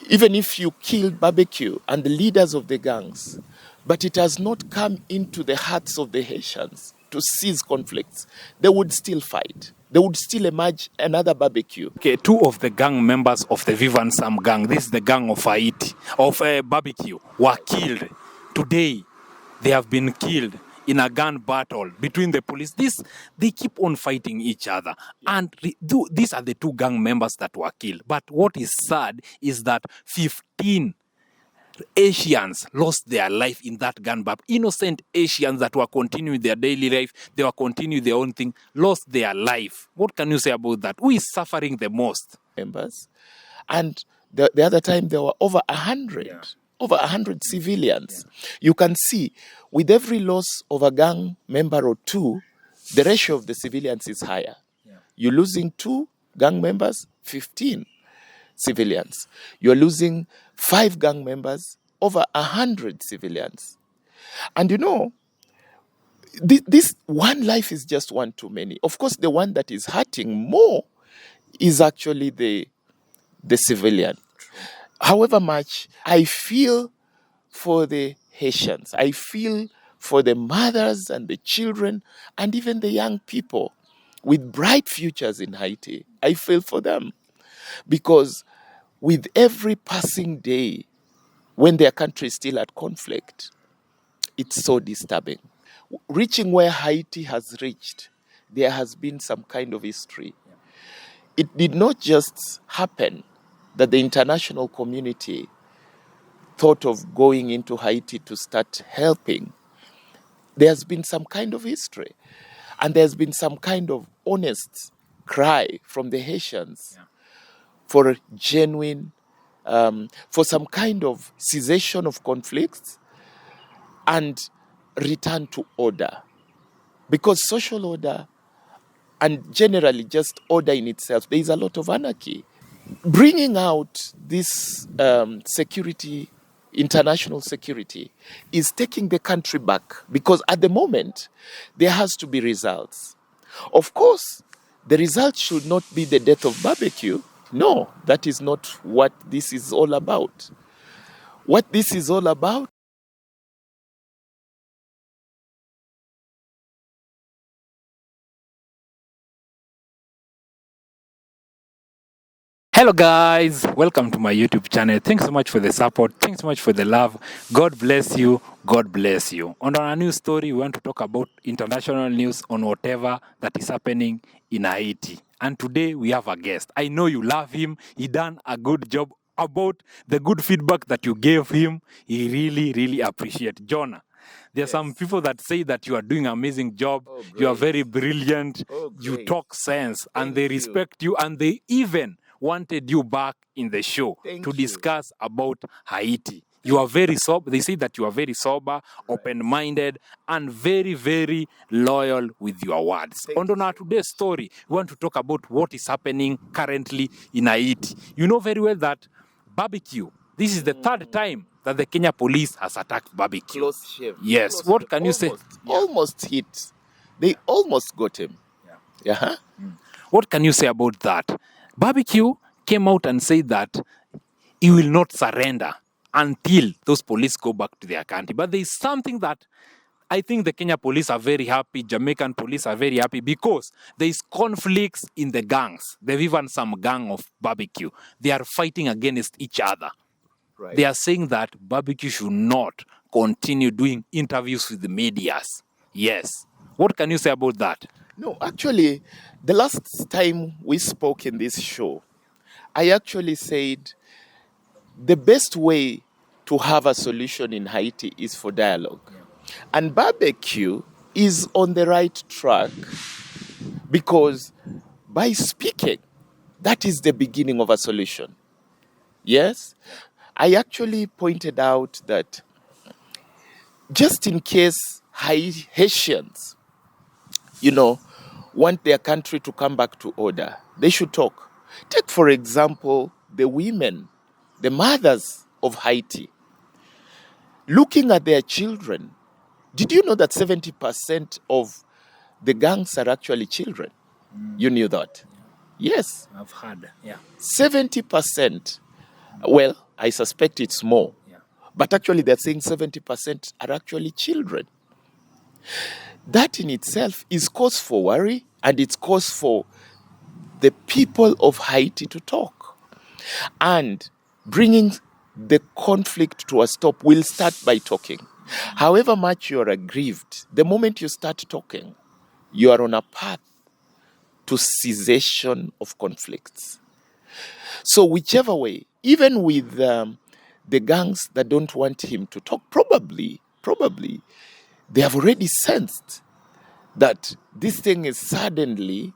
even if you killed Barbecue and the leaders of the gangs, but it has not come into the hearts of the Haitians to cease conflicts, they would still fight. They would still emerge another Barbecue. Okay, two of the gang members of the Vivan Sam gang, this is the gang of Haiti, of Barbecue, were killed. Today, they have been killed in a gun battle between the police. They keep on fighting each other. And these are the two gang members that were killed. But what is sad is that 15 Asians lost their life in that gun battle. Innocent Asians that were continuing their daily life, they were continuing their own thing, lost their life. What can you say about that? Who is suffering the most? Members. And the other time there were over 100. Yeah. Over 100 civilians. Yeah. You can see, with every loss of a gang member or two, the ratio of the civilians is higher. Yeah. You're losing 2 gang members, 15 civilians. You're losing 5 gang members, over 100 civilians. And you know, this one life is just one too many. Of course, the one that is hurting more is actually the civilian. However much I feel for the Haitians, I feel for the mothers and the children and even the young people with bright futures in Haiti. I feel for them because with every passing day when their country is still at conflict, it's so disturbing. Reaching where Haiti has reached, there has been some kind of history. It did not just happen that the international community thought of going into Haiti to start helping. There's been some kind of history. And there's been some kind of honest cry from the Haitians for a genuine, for some kind of cessation of conflicts and return to order. Because social order and generally just order in itself, there is a lot of anarchy. Bringing out this security, international security, is taking the country back because at the moment, there has to be results. Of course, the result should not be the death of Barbecue. No, that is not what this is all about. What this is all about Hello guys, welcome to my YouTube channel. Thanks so much for the support. Thanks so much for the love. God bless you. God bless you. On our new story, we want to talk about international news on whatever that is happening in Haiti. And today we have a guest. I know you love him. He done a good job about the good feedback that you gave him. He really appreciate Jonah. There are some people that say that you are doing an amazing job. You are very brilliant. You talk sense. And they respect you. And they even wanted you back in the show to discuss about Haiti. You are very sober. They say that you are very sober, open-minded, and very loyal with your words. On our today's story, we want to talk about what is happening currently in Haiti. You know very well that Barbecue, this is the third time that the Kenya police has attacked Barbecue. Close shave. Yes. Close What shave. can you say? Almost hit. They almost got him. Yeah. What can you say about that? Barbecue came out and said that he will not surrender until those police go back to their country. But there is something that I think the Kenya police are very happy, Jamaican police are very happy because there is conflicts in the gangs. They've even some gang of Barbecue. They are fighting against each other. Right. They are saying that Barbecue should not continue doing interviews with the medias. Yes. What can you say about that? No, actually, the last time we spoke in this show, I actually said the best way to have a solution in Haiti is for dialogue. And Barbecue is on the right track because by speaking, that is the beginning of a solution. Yes? I actually pointed out that just in case Haitians, want their country to come back to order, they should talk. Take, for example, the women, the mothers of Haiti, looking at their children. Did you know that 70% of the gangs are actually children? You knew that? Yes. I've heard, 70%. Well, I suspect it's more. Yeah. But actually, they're saying 70% are actually children. That in itself is cause for worry, and it's cause for the people of Haiti to talk. And bringing the conflict to a stop will start by talking. However much you are aggrieved, the moment you start talking, you are on a path to cessation of conflicts. So whichever way, even with the gangs that don't want him to talk, probably, they have already sensed that this thing is suddenly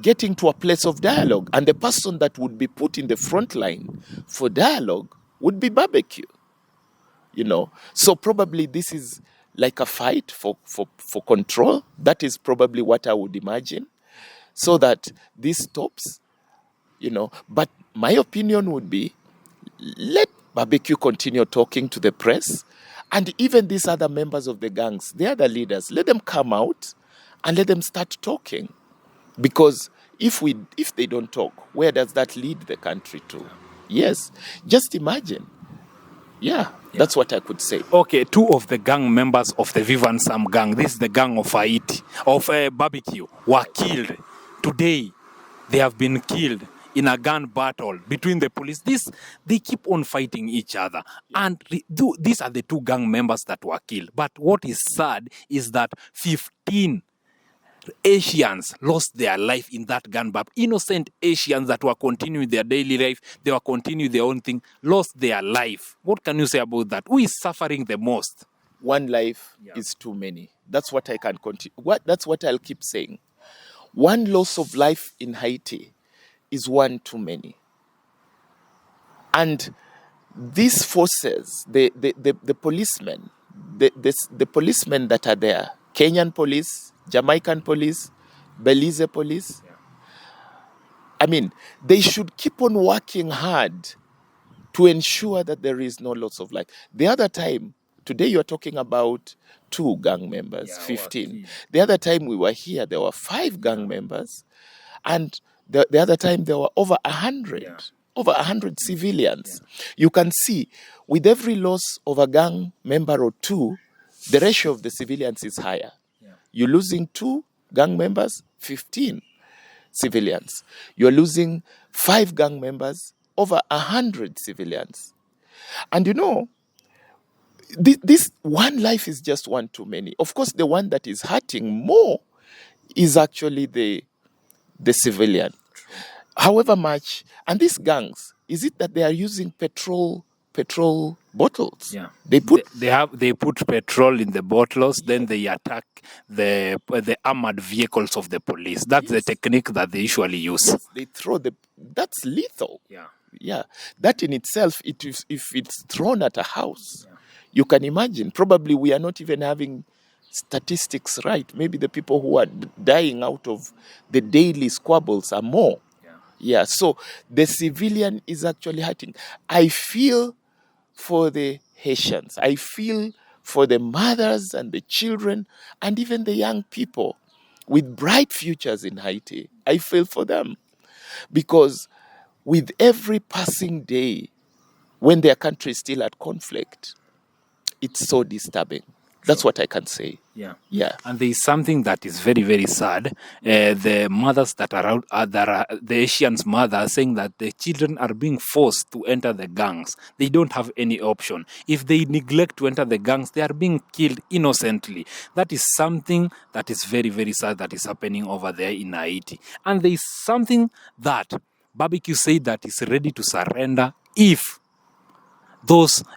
getting to a place of dialogue. And the person that would be put in the front line for dialogue would be barbecue. So probably this is like a fight for control. That is probably what I would imagine, so that this stops. But my opinion would be, let barbecue continue talking to the press, and even these other members of the gangs, the other leaders, let them come out and let them start talking. Because if they don't talk, where does that lead the country to? Yes, just imagine. Yeah, that's what I could say. Okay, two of the gang members of the Vivan Sam gang, this is the gang of Haiti, of Barbecue, were killed. Today, they have been killed in a gun battle between the police. They keep on fighting each other. And these are the two gang members that were killed. But what is sad is that 15 Asians lost their life in that gun battle. Innocent Asians that were continuing their daily life, they were continuing their own thing, lost their life. What can you say about that? Who is suffering the most? One life is too many. That's what I can continue. That's what I'll keep saying. One loss of life in Haiti is one too many. And these forces, the policemen, the policemen that are there, Kenyan police, Jamaican police, Belize police, I mean, they should keep on working hard to ensure that there is no loss of life. The other time, today you're talking about 2 gang members, 15. The other time we were here, there were 5 gang members. And the other time there were over 100. Over 100 civilians. You can see, with every loss of a gang member or 2, the ratio of the civilians is higher. You're losing 2 gang members, 15 civilians. You're losing 5 gang members, over 100 civilians. And this one life is just one too many. Of course, the one that is hurting more is actually the civilian. However much, and these gangs, is it that they are using petrol bottles? Yeah, They put petrol in the bottles, then they attack the armored vehicles of the police. That's the technique that they usually use. Yes, they throw that's lethal. Yeah. That in itself, if it's thrown at a house, you can imagine. Probably we are not even having statistics right. Maybe the people who are dying out of the daily squabbles are more. Yeah, so the civilian is actually hurting. I feel for the Haitians. I feel for the mothers and the children and even the young people with bright futures in Haiti. I feel for them because with every passing day, when their country is still at conflict, it's so disturbing. That's what I can say. Yeah. And there is something that is very, very sad. The mothers that are out, the Asians' mothers, saying that the children are being forced to enter the gangs. They don't have any option. If they neglect to enter the gangs, they are being killed innocently. That is something that is very, very sad that is happening over there in Haiti. And there is something that Barbecue said that is ready to surrender if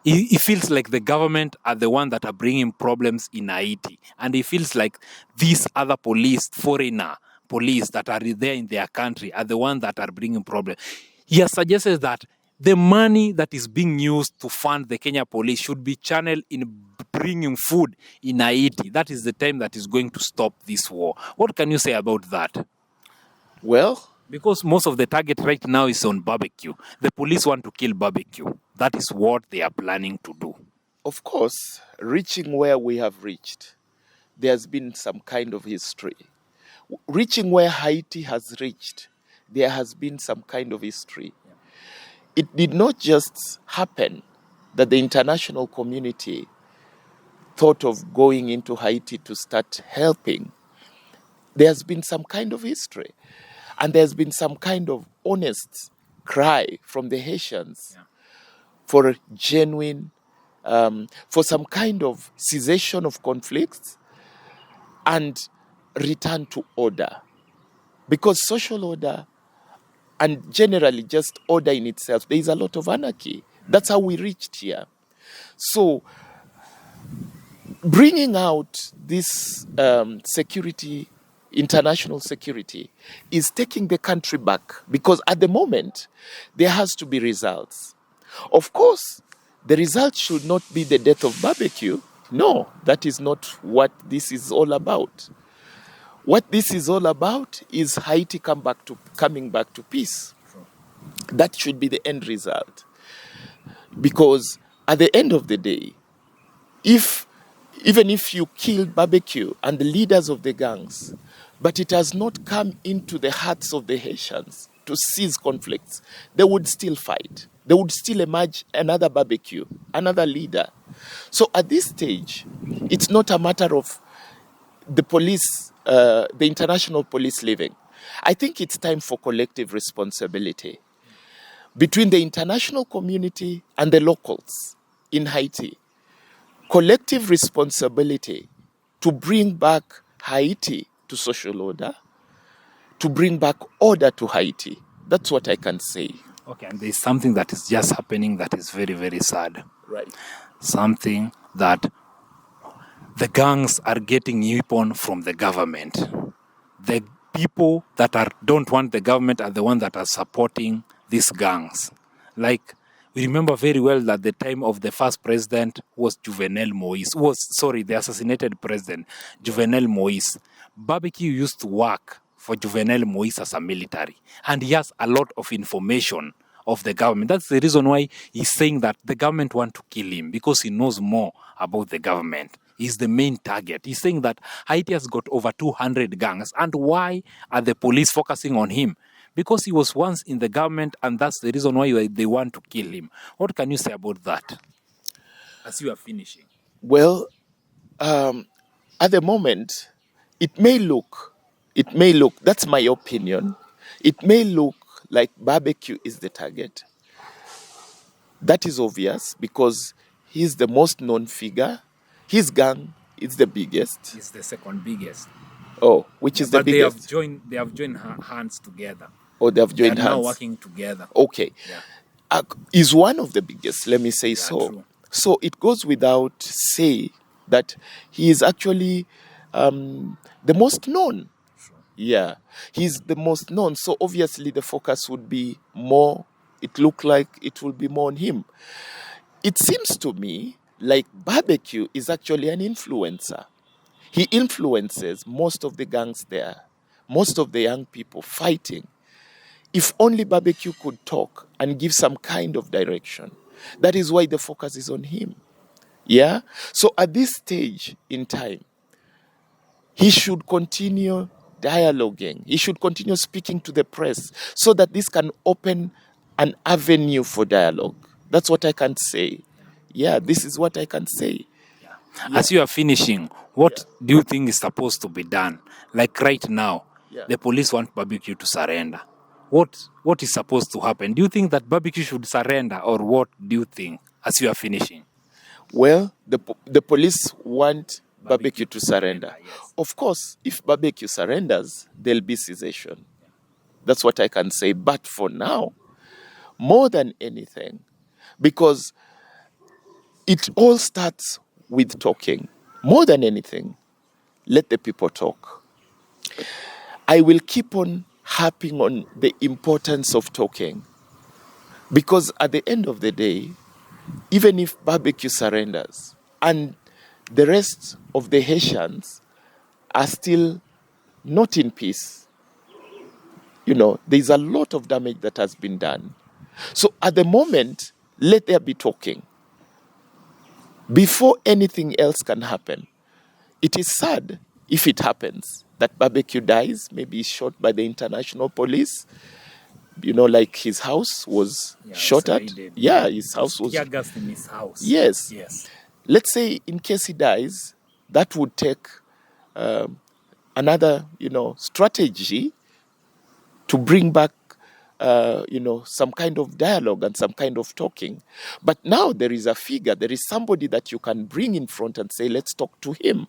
it feels like the government are the one that are bringing problems in Haiti. And it feels like these other foreigner police that are there in their country are the ones that are bringing problems. He has suggested that the money that is being used to fund the Kenya police should be channeled in bringing food in Haiti. That is the time that is going to stop this war. What can you say about that? Well, because most of the target right now is on Barbecue. The police want to kill Barbecue. That is what they are planning to do. Of course, reaching where we have reached, there's been some kind of history. Reaching where Haiti has reached, there has been some kind of history. it did not just happen that the international community thought of going into Haiti to start helping. There's been some kind of history, and there's been some kind of honest cry from the Haitians for a genuine, for some kind of cessation of conflicts and return to order. Because social order and generally just order in itself, there is a lot of anarchy. That's how we reached here. So bringing out this security, international security, is taking the country back, because at the moment there has to be results. Of course, the result should not be the death of barbecue. No, that is not what this is all about. What this is all about is Haiti coming back to peace. That should be the end result. Because at the end of the day, even if you killed barbecue and the leaders of the gangs, but it has not come into the hearts of the Haitians to cease conflicts, they would still fight. They would still emerge another barbecue, another leader. So at this stage, it's not a matter of the police, the international police leaving. I think it's time for collective responsibility between the international community and the locals in Haiti. Collective responsibility to bring back Haiti to social order, to bring back order to Haiti. That's what I can say. Okay, and there's something that is just happening that is very, very sad. Right. Something that the gangs are getting weapons from the government. The people that don't want the government are the ones that are supporting these gangs. Like, we remember very well that the time of the first president was the assassinated president, Juvenel Moise. Barbecue used to work for Juvenel Moise as a military, and he has a lot of information of the government. That's the reason why he's saying that the government want to kill him, because he knows more about the government. He's the main target. He's saying that Haiti has got over 200 gangs. And why are the police focusing on him? Because he was once in the government, and that's the reason why they want to kill him. What can you say about that as you are finishing? Well, at the moment, it may look, that's my opinion, it may look like barbecue is the target. That is obvious because he's the most known figure. His gang is the biggest. It's the second biggest. Oh, which is the biggest? They have joined hands together. Oh, they have joined hands. They are now working together. Okay. Yeah. Is one of the biggest, let me say so. True. So it goes without say that he is actually the most known. True. Yeah, he's the most known. So obviously the focus would be more, it looked like it will be more on him. It seems to me like barbecue is actually an influencer. He influences most of the gangs there, most of the young people fighting. If only barbecue could talk and give some kind of direction. That is why the focus is on him. Yeah? So at this stage in time, he should continue dialoguing. He should continue speaking to the press so that this can open an avenue for dialogue. That's what I can say. Yeah, this is what I can say. Yeah. As you are finishing, what do you think is supposed to be done? Like right now, the police want barbecue to surrender. What is supposed to happen? Do you think that barbecue should surrender, or what do you think as you are finishing? Well, the police want barbecue to surrender. Yes. Of course, if barbecue surrenders, there'll be cessation. That's what I can say. But for now, more than anything, because it all starts with talking. More than anything, let the people talk. I will keep on harping on the importance of talking, because at the end of the day, even if barbecue surrenders and the rest of the Haitians are still not in peace, there's a lot of damage that has been done. So at the moment, let there be talking before anything else can happen. It is sad if it happens that barbecue dies, maybe he's shot by the international police. like his house was shot at. raided, Yeah, his house was. tear gassed in his house. Yes. Yes. Let's say in case he dies, that would take another, strategy to bring back, some kind of dialogue and some kind of talking. But now there is a figure, there is somebody that you can bring in front and say, let's talk to him.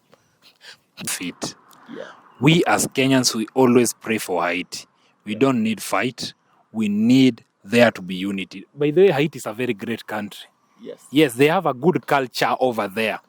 Fit. Yeah. We as Kenyans, we always pray for Haiti. We don't need fight. We need there to be unity. By the way, Haiti is a very great country. Yes. Yes, they have a good culture over there.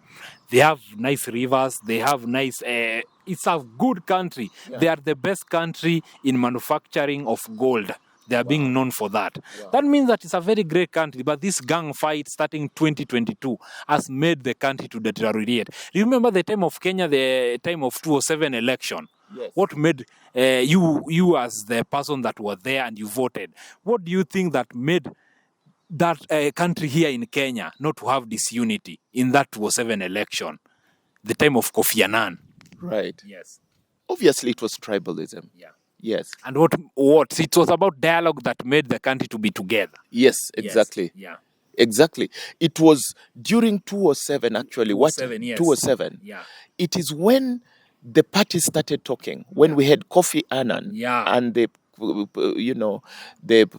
They have nice rivers. They have nice... it's a good country. Yeah. They are the best country in manufacturing of gold. They are being known for that. Wow. That means that it's a very great country. But this gang fight starting 2022 has made the country to deteriorate. Remember the time of Kenya, the time of 2007 election? Yes. What made you as the person that was there and you voted? What do you think that made that country here in Kenya not to have this unity in that 2007 election? The time of Kofi Annan. Right. Yes. Obviously, it was tribalism. Yeah. Yes. And what? It was about dialogue that made the country to be together. Yes, exactly. Yes. Yeah. Exactly. It was during 2007, actually. 2007, yes. 2007. Yeah. It is when the parties started talking, when we had Kofi Annan and the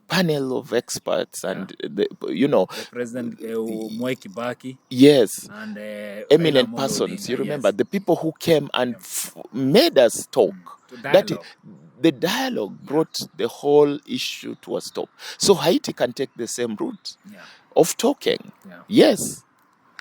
panel of experts and the President Mwai Kibaki. Yes. And eminent persons. You remember the people who came and made us talk. The dialogue brought the whole issue to a stop. So Haiti can take the same route of talking. Yeah. Yes.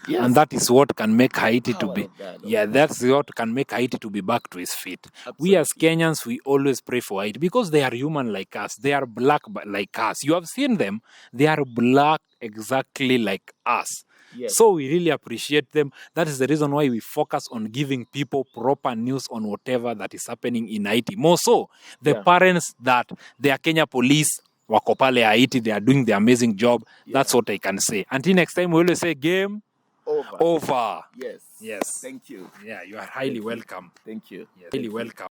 Yes. And that is what can make Haiti to Power be. of dialogue. Yeah, that's what can make Haiti to be back to his feet. Absolutely. We as Kenyans, we always pray for Haiti because they are human like us. They are black like us. You have seen them. They are black exactly like us. Yes. So we really appreciate them. That is the reason why we focus on giving people proper news on whatever that is happening in Haiti. More so, the parents that they are Kenya police, wako pale Haiti, they are doing the amazing job. Yeah. That's what I can say. Until next time, we always say game over. Yes. Yes. Thank you. Yeah, you are highly welcome. Thank you. Yes. Highly welcome.